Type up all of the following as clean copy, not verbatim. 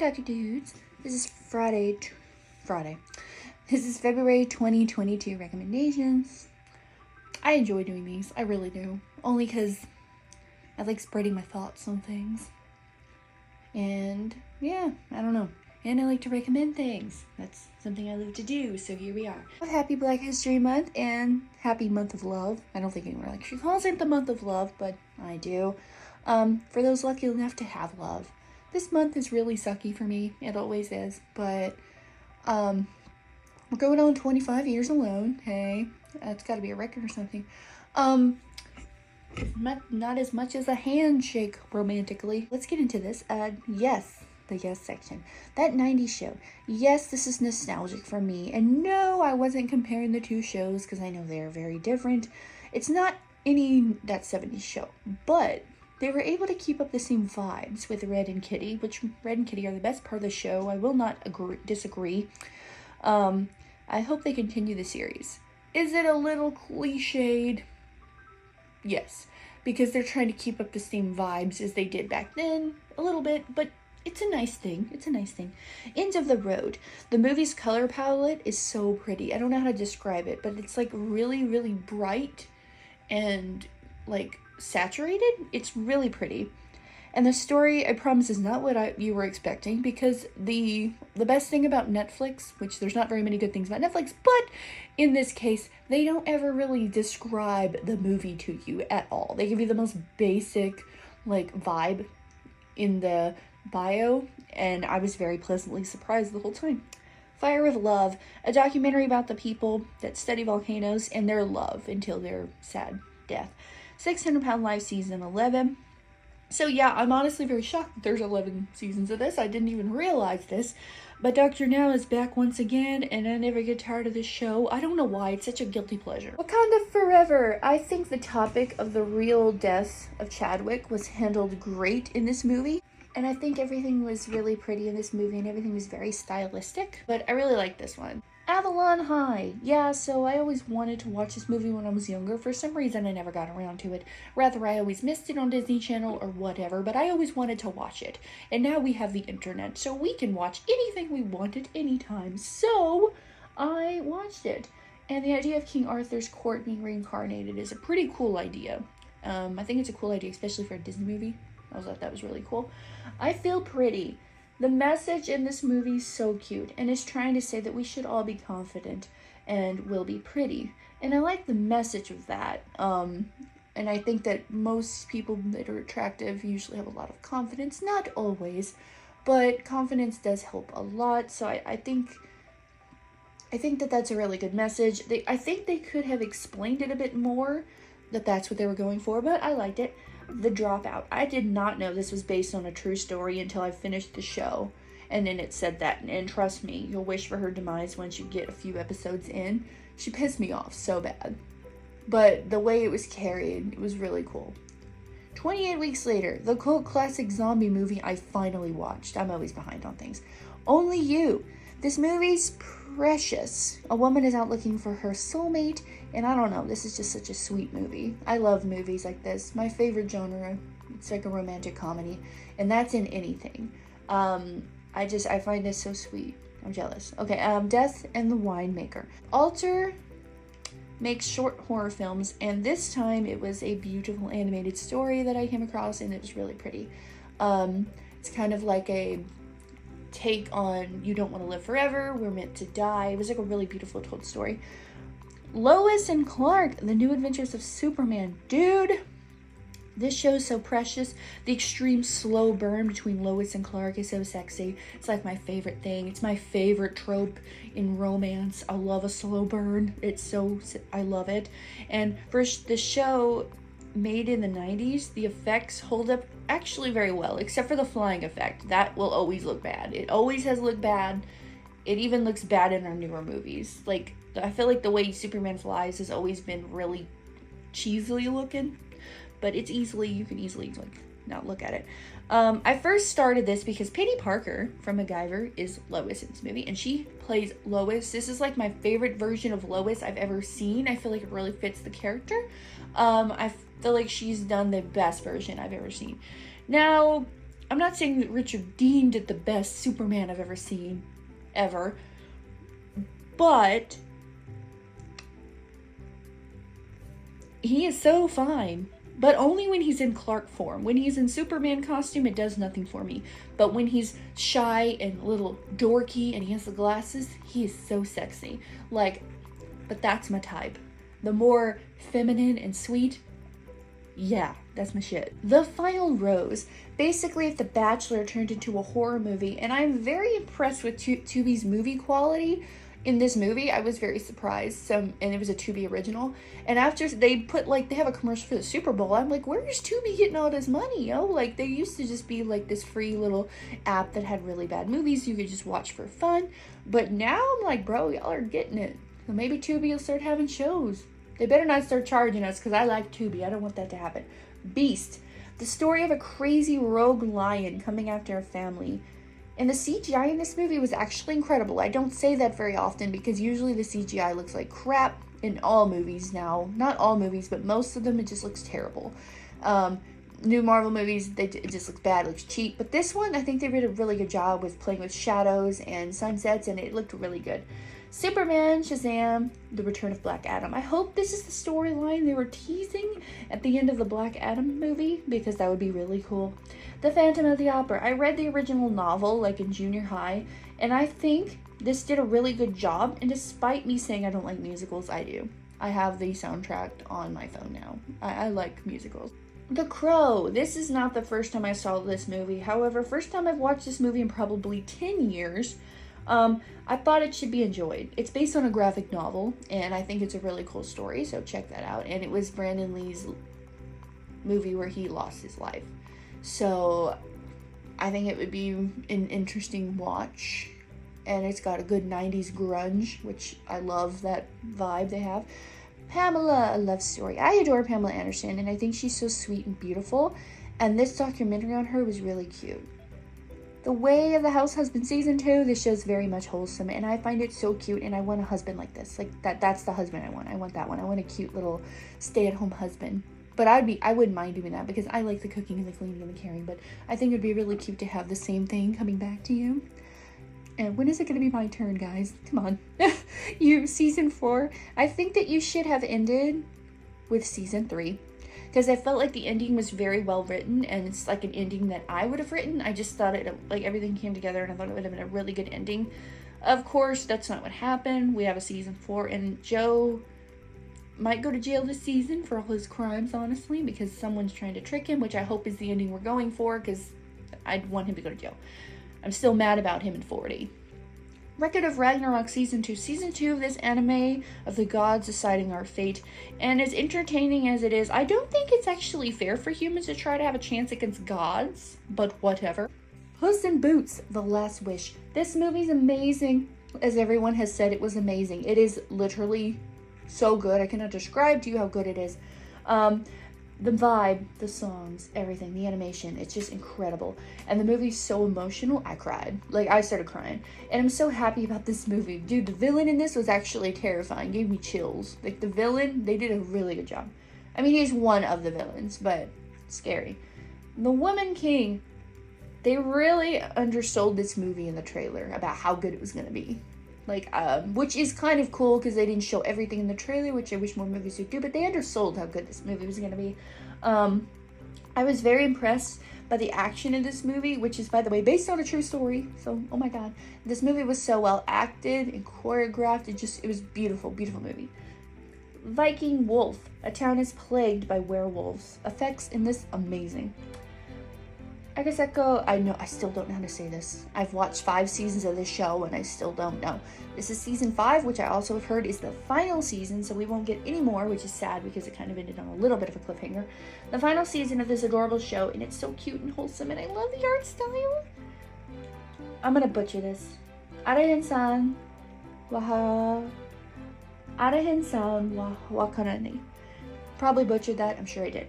Dr. Dudes. This is Friday. This is February 2022 recommendations. I enjoy doing these. I really do. Only because I like spreading my thoughts on things. And yeah, I don't know. And I like to recommend things. That's something I love to do, so here we are. Happy Black History Month and happy month of love. I don't think anyone actually calls it the month of love, but I do. For those lucky enough to have love. This month is really sucky for me. It always is. But, we're going on 25 years alone. Hey, that's gotta be a record or something. Not as much as a handshake romantically. Let's get into this. Yes, the yes section. That 90s show. Yes, this is nostalgic for me. And no, I wasn't comparing the two shows because I know they are very different. It's not that 70s show, but they were able to keep up the same vibes with Red and Kitty, which Red and Kitty are the best part of the show. I will not disagree. I hope they continue the series. Is it a little cliched? Yes, because they're trying to keep up the same vibes as they did back then, a little bit, but it's a nice thing. It's a nice thing. End of the Road. The movie's color palette is so pretty. I don't know how to describe it, but it's like really, really bright and like saturated. It's really pretty. And the story, I promise, is not what you were expecting, because the best thing about Netflix, which there's not very many good things about Netflix, but in this case, they don't ever really describe the movie to you at all. They give you the most basic, like, vibe in the bio, and I was very pleasantly surprised the whole time. Fire of Love, a documentary about the people that study volcanoes and their love until their sad death. 600 Pound Life season 11. So yeah, I'm honestly very shocked that there's 11 seasons of this. I didn't even realize this. But Dr. Now is back once again, and I never get tired of this show. I don't know why. It's such a guilty pleasure. Wakanda Forever. I think the topic of the real death of Chadwick was handled great in this movie. And I think everything was really pretty in this movie, and everything was very stylistic. But I really like this one. Avalon High. Yeah, so I always wanted to watch this movie when I was younger. For some reason, I never got around to it. Rather, I always missed it on Disney Channel or whatever, but I always wanted to watch it. And now we have the internet, so we can watch anything we want at any time. So, I watched it. And the idea of King Arthur's court being reincarnated is a pretty cool idea. I think it's a cool idea, especially for a Disney movie. I thought that was really cool. I Feel Pretty. The message in this movie is so cute, and it's trying to say that we should all be confident and will be pretty. And I like the message of that. And I think that most people that are attractive usually have a lot of confidence. Not always, but confidence does help a lot. So I think that that's a really good message. I think they could have explained it a bit more, that that's what they were going for, but I liked it. The Dropout. I did not know this was based on a true story until I finished the show, and then it said that, and trust me, you'll wish for her demise once you get a few episodes in. She pissed me off so bad, but the way it was carried, it was really cool. 28 Weeks Later, the cult classic zombie movie I finally watched. I'm always behind on things. Only You. This movie's precious. A woman is out looking for her soulmate, and I don't know, this is just such a sweet movie. I love movies like this. My favorite genre, it's like a romantic comedy, and that's in anything. I find this so sweet. I'm jealous. Okay, Death and the Winemaker. Alter makes short horror films, and this time it was a beautiful animated story that I came across, and it was really pretty. It's kind of like a take on You Don't Want to Live Forever, We're Meant to Die. It was like a really beautiful told story. Lois and Clark, The New Adventures of Superman. Dude, this show is so precious. The extreme slow burn between Lois and Clark is so sexy. It's like my favorite thing. It's my favorite trope in romance. I love a slow burn. I love it. And for the show made in the 90s, the effects hold up actually very well, except for the flying effect. That will always look bad. It always has looked bad. It even looks bad in our newer movies. Like, I feel like the way Superman flies has always been really cheesily looking, but you can easily like not look at it. I first started this because Penny Parker from MacGyver is Lois in this movie, and she plays Lois. This is like my favorite version of Lois I've ever seen. I feel like it really fits the character. I feel like she's done the best version I've ever seen. Now, I'm not saying that Richard Dean did the best Superman I've ever seen, ever, but he is so fine. But only when he's in Clark form. When he's in Superman costume, it does nothing for me. But when he's shy and a little dorky and he has the glasses, he is so sexy. Like, but that's my type. The more feminine and sweet, yeah, that's my shit. The Final Rose. Basically, if The Bachelor turned into a horror movie, and I'm very impressed with Tubi's movie quality. In this movie, I was very surprised. And it was a Tubi original. And after they put, like, they have a commercial for the Super Bowl, I'm like, where is Tubi getting all this money, yo? Like, they used to just be, like, this free little app that had really bad movies you could just watch for fun. But now, I'm like, bro, y'all are getting it. So maybe Tubi will start having shows. They better not start charging us, because I like Tubi. I don't want that to happen. Beast. The story of a crazy rogue lion coming after a family. And the CGI in this movie was actually incredible. I don't say that very often because usually the CGI looks like crap in all movies now. Not all movies, but most of them it just looks terrible. New Marvel movies, it just looks bad, it looks cheap. But this one, I think they did a really good job with playing with shadows and sunsets, and it looked really good. Superman, Shazam, The Return of Black Adam. I hope this is the storyline they were teasing at the end of the Black Adam movie, because that would be really cool. The Phantom of the Opera. I read the original novel, like in junior high, and I think this did a really good job, and despite me saying I don't like musicals, I do. I have the soundtrack on my phone now. I like musicals. The Crow. This is not the first time I saw this movie. However, first time I've watched this movie in probably 10 years. I thought it should be enjoyed. It's based on a graphic novel, and I think it's a really cool story, so check that out. And it was Brandon Lee's movie where he lost his life. So I think it would be an interesting watch. And it's got a good 90s grunge, which I love that vibe they have. Pamela, a love story. I adore Pamela Anderson, and I think she's so sweet and beautiful. And this documentary on her was really cute. The Way of the House Husband Season 2, this show's very much wholesome, and I find it so cute, and I want a husband like this. Like, that's the husband I want. I want that one. I want a cute little stay-at-home husband. But I wouldn't mind doing that, because I like the cooking and the cleaning and the caring, but I think it'd be really cute to have the same thing coming back to you. And when is it going to be my turn, guys? Come on. Season 4. I think that you should have ended with Season 3. Because I felt like the ending was very well written, and it's like an ending that I would have written. I just thought it, like, everything came together, and I thought it would have been a really good ending. Of course, that's not what happened. We have a Season 4, and Joe might go to jail this season for all his crimes, honestly, because someone's trying to trick him, which I hope is the ending we're going for, because I'd want him to go to jail. I'm still mad about him in 40. Record of Ragnarok Season 2. Season 2 of this anime of the gods deciding our fate. And as entertaining as it is, I don't think it's actually fair for humans to try to have a chance against gods, but whatever. Puss in Boots, The Last Wish. This movie's amazing. As everyone has said, it was amazing. It is literally so good. I cannot describe to you how good it is. The vibe, the songs, everything, the animation, it's just incredible. And the movie's so emotional, I cried. Like, I started crying. And I'm so happy about this movie. Dude, the villain in this was actually terrifying. Gave me chills. Like, the villain, they did a really good job. I mean, he's one of the villains, but scary. The Woman King. They really undersold this movie in the trailer about how good it was going to be. Like, which is kind of cool because they didn't show everything in the trailer, which I wish more movies would do, but they undersold how good this movie was going to be. I was very impressed by the action in this movie, which is, by the way, based on a true story. So, oh my god. This movie was so well acted and choreographed. It was beautiful, beautiful movie. Viking Wolf. A town is plagued by werewolves. Effects in this, amazing. Akaseko, I still don't know how to say this. I've watched 5 seasons of this show and I still don't know. This is season 5, which I also have heard is the final season, so we won't get any more, which is sad because it kind of ended on a little bit of a cliffhanger. The final season of this adorable show, and it's so cute and wholesome, and I love the art style. I'm gonna butcher this. Arahen-san wa kanani. Probably butchered that, I'm sure I did.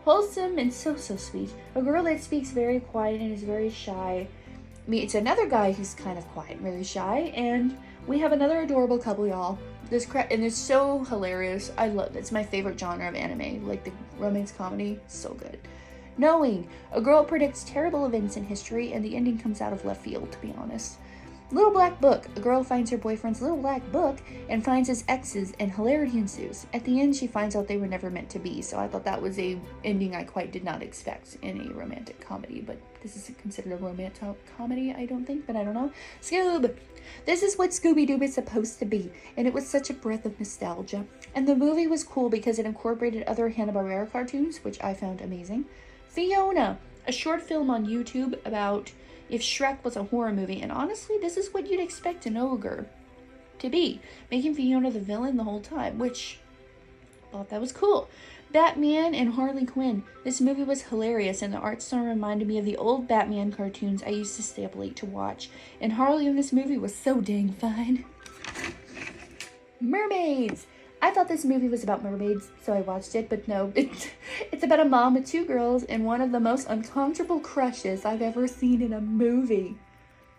Wholesome and so sweet. A girl that speaks very quiet and is very shy meets another guy who's kind of quiet and really shy, and we have another adorable couple, y'all. And it's so hilarious. I love it. It's my favorite genre of anime, like the romance comedy. So good. Knowing a girl predicts terrible events in history, and the ending comes out of left field, to be honest. Little Black Book. A girl finds her boyfriend's little black book and finds his exes, and hilarity ensues. At the end, she finds out they were never meant to be, so I thought that was a ending I quite did not expect in a romantic comedy, but this isn't considered a romantic comedy, I don't think, but I don't know. Scoob! This is what Scooby-Doo is supposed to be, and it was such a breath of nostalgia. And the movie was cool because it incorporated other Hanna-Barbera cartoons, which I found amazing. Fiona, a short film on YouTube about if Shrek was a horror movie, and honestly, this is what you'd expect an ogre to be, making Fiona the villain the whole time, which I thought that was cool. Batman and Harley Quinn. This movie was hilarious, and the art style reminded me of the old Batman cartoons I used to stay up late to watch, and Harley in this movie was so dang fine. Mermaids! I thought this movie was about mermaids, so I watched it, but no, it's about a mom with 2 girls and one of the most uncomfortable crushes I've ever seen in a movie.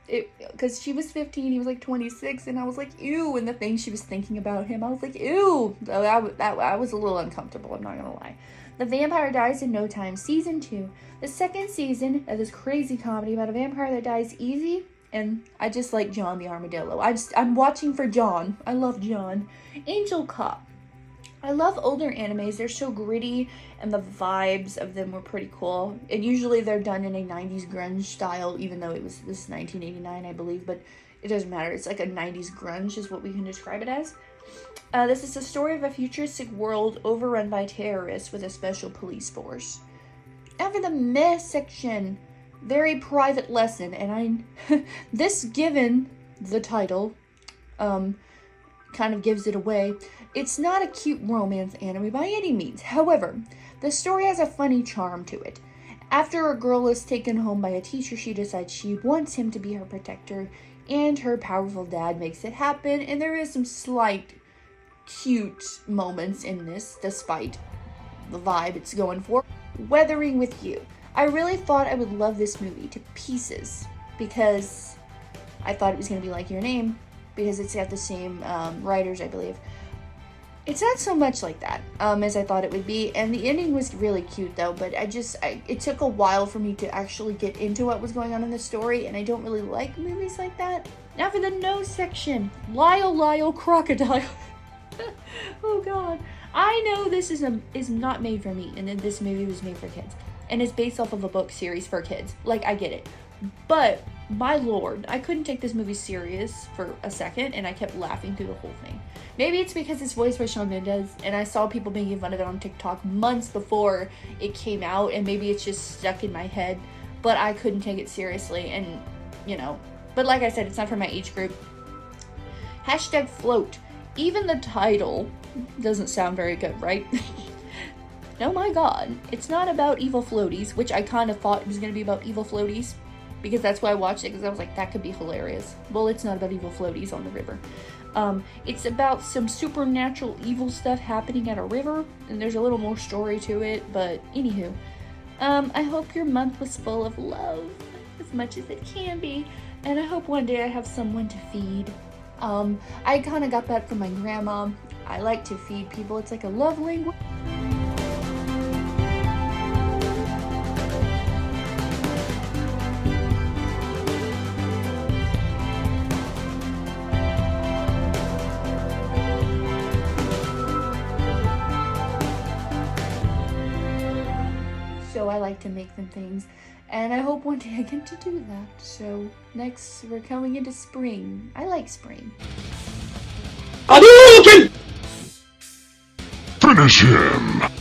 Because she was 15, he was like 26, and I was like, ew, and the things she was thinking about him, I was like, ew. So I was a little uncomfortable, I'm not gonna lie. The Vampire Dies in No Time, Season 2. The second season of this crazy comedy about a vampire that dies easy, and I just like John the Armadillo. I'm watching for John. I love John. Angel Cop. I love older animes. They're so gritty, and the vibes of them were pretty cool. And usually they're done in a 90s grunge style, even though this is 1989, I believe, but it doesn't matter. It's like a 90s grunge is what we can describe it as. This is the story of a futuristic world overrun by terrorists with a special police force. Now for the meh section. Very private lesson, and this, given the title, kind of gives it away. It's not a cute romance anime by any means. However, the story has a funny charm to it. After a girl is taken home by a teacher, she decides she wants him to be her protector, and her powerful dad makes it happen, and there is some slight cute moments in this, despite the vibe it's going for. Weathering with You. I really thought I would love this movie to pieces because I thought it was going to be like Your Name because it's got the same writers, I believe. It's not so much like that as I thought it would be, and the ending was really cute though, but it took a while for me to actually get into what was going on in the story, and I don't really like movies like that. Now for the no section. Lyle Crocodile. Oh god. I know this is not made for me, and then this movie was made for kids. And it's based off of a book series for kids. Like, I get it. But, my lord, I couldn't take this movie serious for a second, and I kept laughing through the whole thing. Maybe it's because it's voiced by Shawn Mendes, and I saw people making fun of it on TikTok months before it came out, and maybe it's just stuck in my head. But I couldn't take it seriously, and, you know. But like I said, it's not for my age group. Hashtag float. Even the title doesn't sound very good, right? Oh my god, it's not about evil floaties, which I kind of thought it was going to be about evil floaties, because that's why I watched it, because I was like, that could be hilarious. Well, it's not about evil floaties on the river. It's about some supernatural evil stuff happening at a river, and there's a little more story to it, but anywho. I hope your month was full of love, as much as it can be, and I hope one day I have someone to feed. I kind of got that from my grandma. I like to feed people, it's like a love language. So I like to make them things, and I hope one day I get to do that. So next, we're coming into spring. I like spring. Hadouken! Finish him!